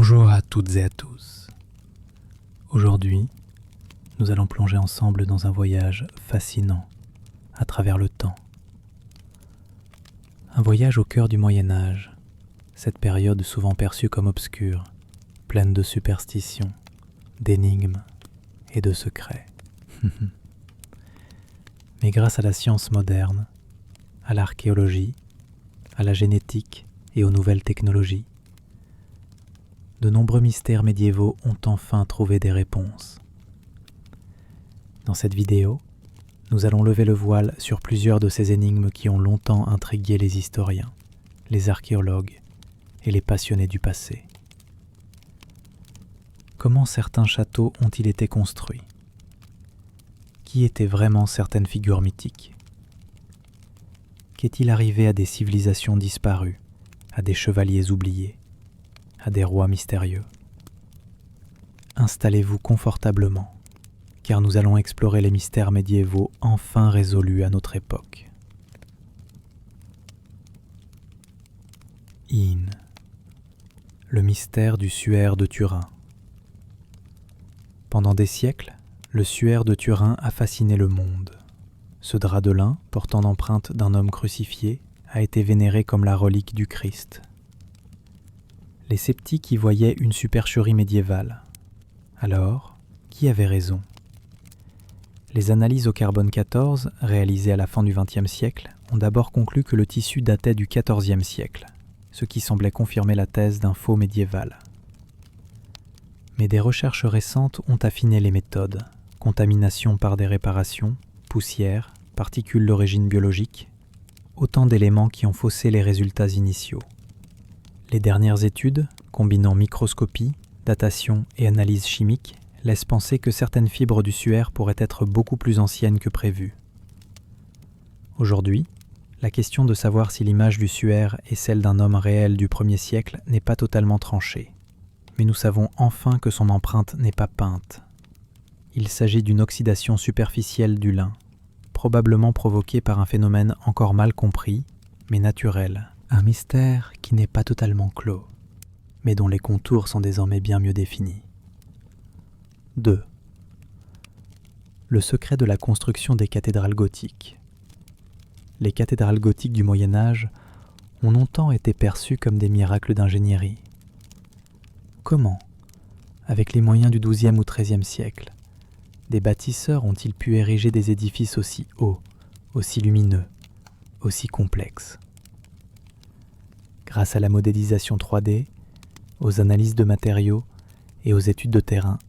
Bonjour à toutes et à tous. Aujourd'hui, nous allons plonger ensemble dans un voyage fascinant à travers le temps. Un voyage au cœur du Moyen-Âge, cette période souvent perçue comme obscure, pleine de superstitions, d'énigmes et de secrets. Mais grâce à la science moderne, à l'archéologie, à la génétique et aux nouvelles technologies, de nombreux mystères médiévaux ont enfin trouvé des réponses. Dans cette vidéo, nous allons lever le voile sur plusieurs de ces énigmes qui ont longtemps intrigué les historiens, les archéologues et les passionnés du passé. Comment certains châteaux ont-ils été construits? Qui étaient vraiment certaines figures mythiques? Qu'est-il arrivé à des civilisations disparues, à des chevaliers oubliés, à des rois mystérieux? Installez-vous confortablement, car nous allons explorer les mystères médiévaux enfin résolus à notre époque. In. Le mystère du suaire de Turin. Pendant des siècles, le suaire de Turin a fasciné le monde. Ce drap de lin, portant l'empreinte d'un homme crucifié, a été vénéré comme la relique du Christ. Les sceptiques y voyaient une supercherie médiévale. Alors, qui avait raison? Les analyses au carbone 14, réalisées à la fin du XXe siècle, ont d'abord conclu que le tissu datait du XIVe siècle, ce qui semblait confirmer la thèse d'un faux médiéval. Mais des recherches récentes ont affiné les méthodes: contamination par des réparations, poussière, particules d'origine biologique, autant d'éléments qui ont faussé les résultats initiaux. Les dernières études, combinant microscopie, datation et analyse chimique, laissent penser que certaines fibres du suaire pourraient être beaucoup plus anciennes que prévu. Aujourd'hui, la question de savoir si l'image du suaire est celle d'un homme réel du 1er siècle n'est pas totalement tranchée. Mais nous savons enfin que son empreinte n'est pas peinte. Il s'agit d'une oxydation superficielle du lin, probablement provoquée par un phénomène encore mal compris, mais naturel. Un mystère qui n'est pas totalement clos, mais dont les contours sont désormais bien mieux définis. 2. Le secret de la construction des cathédrales gothiques. Les cathédrales gothiques du Moyen-Âge ont longtemps été perçues comme des miracles d'ingénierie. Comment, avec les moyens du XIIe ou XIIIe siècle, des bâtisseurs ont-ils pu ériger des édifices aussi hauts, aussi lumineux, aussi complexes? Grâce à la modélisation 3D, aux analyses de matériaux et aux études de terrain,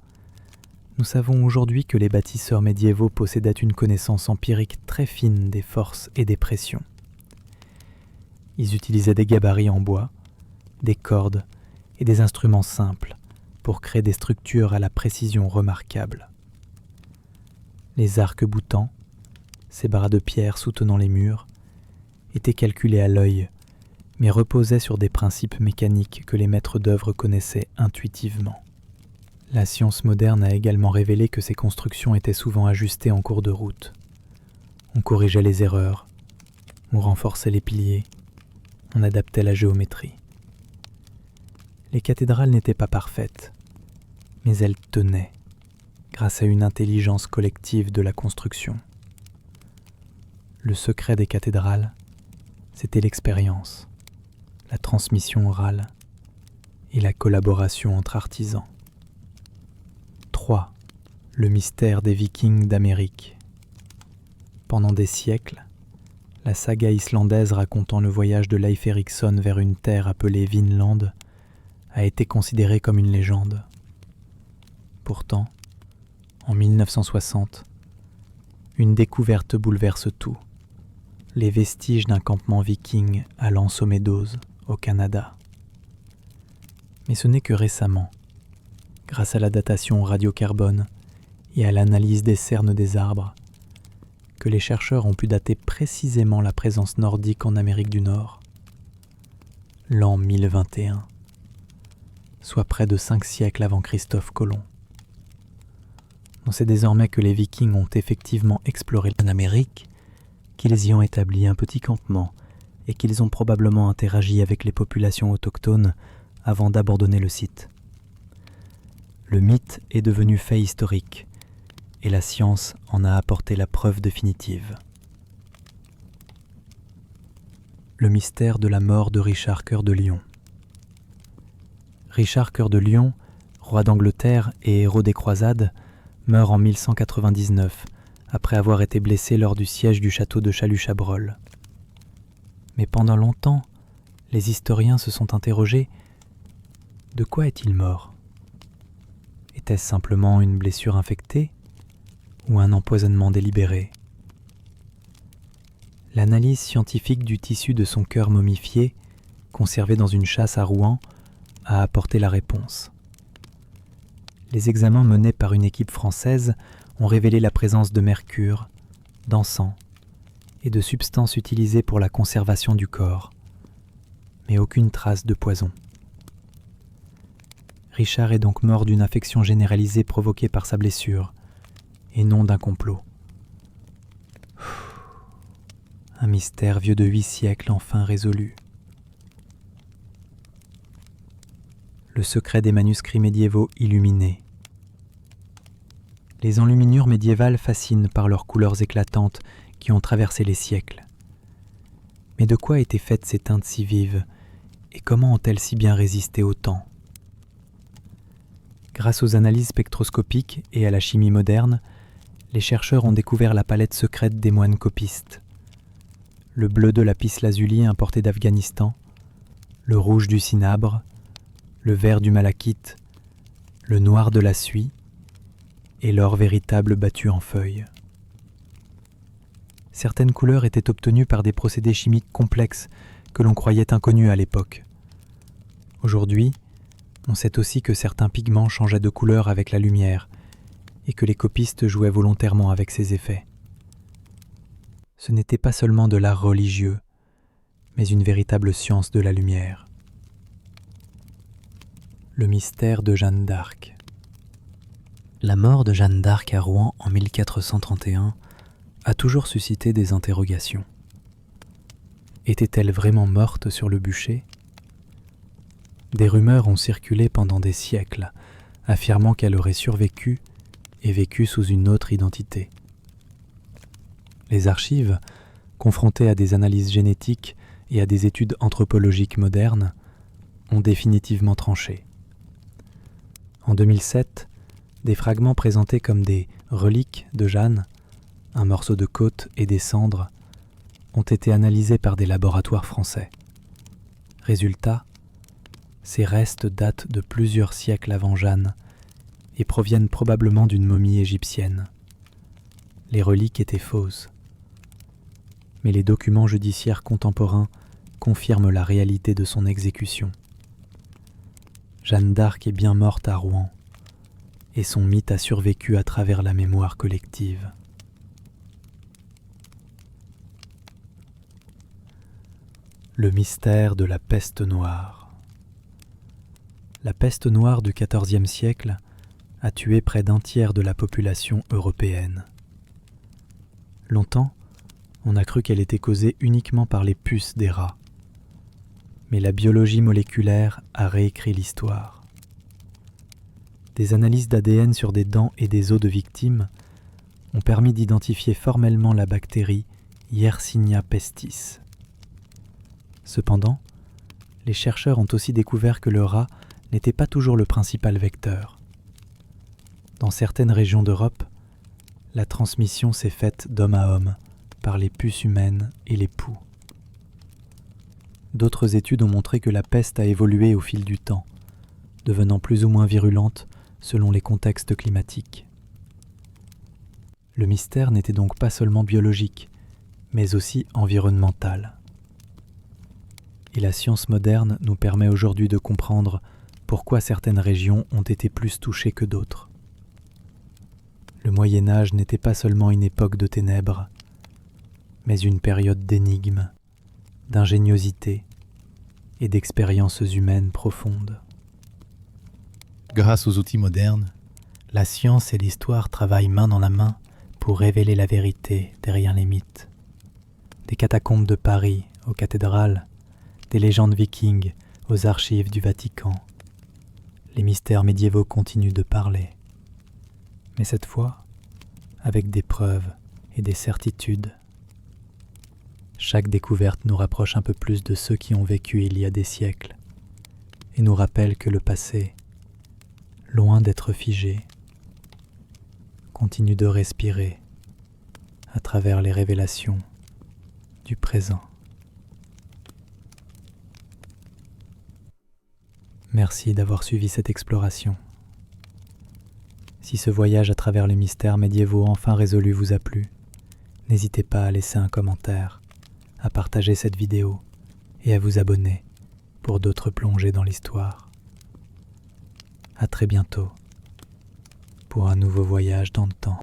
nous savons aujourd'hui que les bâtisseurs médiévaux possédaient une connaissance empirique très fine des forces et des pressions. Ils utilisaient des gabarits en bois, des cordes et des instruments simples pour créer des structures à la précision remarquable. Les arcs-boutants, ces bras de pierre soutenant les murs, étaient calculés à l'œil, mais reposaient sur des principes mécaniques que les maîtres d'œuvre connaissaient intuitivement. La science moderne a également révélé que ces constructions étaient souvent ajustées en cours de route. On corrigeait les erreurs, on renforçait les piliers, on adaptait la géométrie. Les cathédrales n'étaient pas parfaites, mais elles tenaient, grâce à une intelligence collective de la construction. Le secret des cathédrales, c'était l'expérience, la transmission orale et la collaboration entre artisans. 3. Le mystère des Vikings d'Amérique. Pendant des siècles, la saga islandaise racontant le voyage de Leif Erikson vers une terre appelée Vinland a été considérée comme une légende. Pourtant, en 1960, une découverte bouleverse tout: les vestiges d'un campement viking à L'Anse aux Meadows, au Canada. Mais ce n'est que récemment, grâce à la datation au radiocarbone et à l'analyse des cernes des arbres, que les chercheurs ont pu dater précisément la présence nordique en Amérique du Nord. L'an 1021, soit près de 5 siècles avant Christophe Colomb. On sait désormais que les Vikings ont effectivement exploré l'Amérique, qu'ils y ont établi un petit campement et qu'ils ont probablement interagi avec les populations autochtones avant d'abandonner le site. Le mythe est devenu fait historique, et la science en a apporté la preuve définitive. Le mystère de la mort de Richard Cœur de Lion. Richard Cœur de Lion, roi d'Angleterre et héros des croisades, meurt en 1199, après avoir été blessé lors du siège du château de Chalut-Chabrol. Mais pendant longtemps, les historiens se sont interrogés: de quoi est-il mort? Était-ce simplement une blessure infectée ou un empoisonnement délibéré? L'analyse scientifique du tissu de son cœur momifié, conservé dans une châsse à Rouen, a apporté la réponse. Les examens menés par une équipe française ont révélé la présence de mercure, d'encens et de substances utilisées pour la conservation du corps, mais aucune trace de poison. Richard est donc mort d'une infection généralisée provoquée par sa blessure, et non d'un complot. Un mystère vieux de 8 siècles enfin résolu. Le secret des manuscrits médiévaux illuminés. Les enluminures médiévales fascinent par leurs couleurs éclatantes qui ont traversé les siècles. Mais de quoi étaient faites ces teintes si vives, et comment ont-elles si bien résisté au temps? Grâce aux analyses spectroscopiques et à la chimie moderne, les chercheurs ont découvert la palette secrète des moines copistes. Le bleu de lapis-lazuli importé d'Afghanistan, le rouge du cinabre, le vert du malachite, le noir de la suie et l'or véritable battu en feuilles. Certaines couleurs étaient obtenues par des procédés chimiques complexes que l'on croyait inconnus à l'époque. Aujourd'hui, on sait aussi que certains pigments changeaient de couleur avec la lumière et que les copistes jouaient volontairement avec ces effets. Ce n'était pas seulement de l'art religieux, mais une véritable science de la lumière. Le mystère de Jeanne d'Arc. La mort de Jeanne d'Arc à Rouen en 1431 a toujours suscité des interrogations. Était-elle vraiment morte sur le bûcher? Des rumeurs ont circulé pendant des siècles, affirmant qu'elle aurait survécu et vécu sous une autre identité. Les archives, confrontées à des analyses génétiques et à des études anthropologiques modernes, ont définitivement tranché. En 2007, des fragments présentés comme des reliques de Jeanne, un morceau de côte et des cendres, ont été analysés par des laboratoires français. Résultat, ces restes datent de plusieurs siècles avant Jeanne et proviennent probablement d'une momie égyptienne. Les reliques étaient fausses. Mais les documents judiciaires contemporains confirment la réalité de son exécution. Jeanne d'Arc est bien morte à Rouen, et son mythe a survécu à travers la mémoire collective. Le mystère de la peste noire. La peste noire du XIVe siècle a tué près d'un tiers de la population européenne. Longtemps, on a cru qu'elle était causée uniquement par les puces des rats. Mais la biologie moléculaire a réécrit l'histoire. Des analyses d'ADN sur des dents et des os de victimes ont permis d'identifier formellement la bactérie Yersinia pestis. Cependant, les chercheurs ont aussi découvert que le rat n'était pas toujours le principal vecteur. Dans certaines régions d'Europe, la transmission s'est faite d'homme à homme, par les puces humaines et les poux. D'autres études ont montré que la peste a évolué au fil du temps, devenant plus ou moins virulente selon les contextes climatiques. Le mystère n'était donc pas seulement biologique, mais aussi environnemental. Et la science moderne nous permet aujourd'hui de comprendre pourquoi certaines régions ont été plus touchées que d'autres. Le Moyen-Âge n'était pas seulement une époque de ténèbres, mais une période d'énigmes, d'ingéniosité et d'expériences humaines profondes. Grâce aux outils modernes, la science et l'histoire travaillent main dans la main pour révéler la vérité derrière les mythes. Des catacombes de Paris aux cathédrales, des légendes vikings aux archives du Vatican. les mystères médiévaux continuent de parler, mais cette fois avec des preuves et des certitudes. Chaque découverte nous rapproche un peu plus de ceux qui ont vécu il y a des siècles et nous rappelle que le passé, loin d'être figé, continue de respirer à travers les révélations du présent. Merci d'avoir suivi cette exploration. Si ce voyage à travers les mystères médiévaux enfin résolus vous a plu, n'hésitez pas à laisser un commentaire, à partager cette vidéo et à vous abonner pour d'autres plongées dans l'histoire. À très bientôt pour un nouveau voyage dans le temps.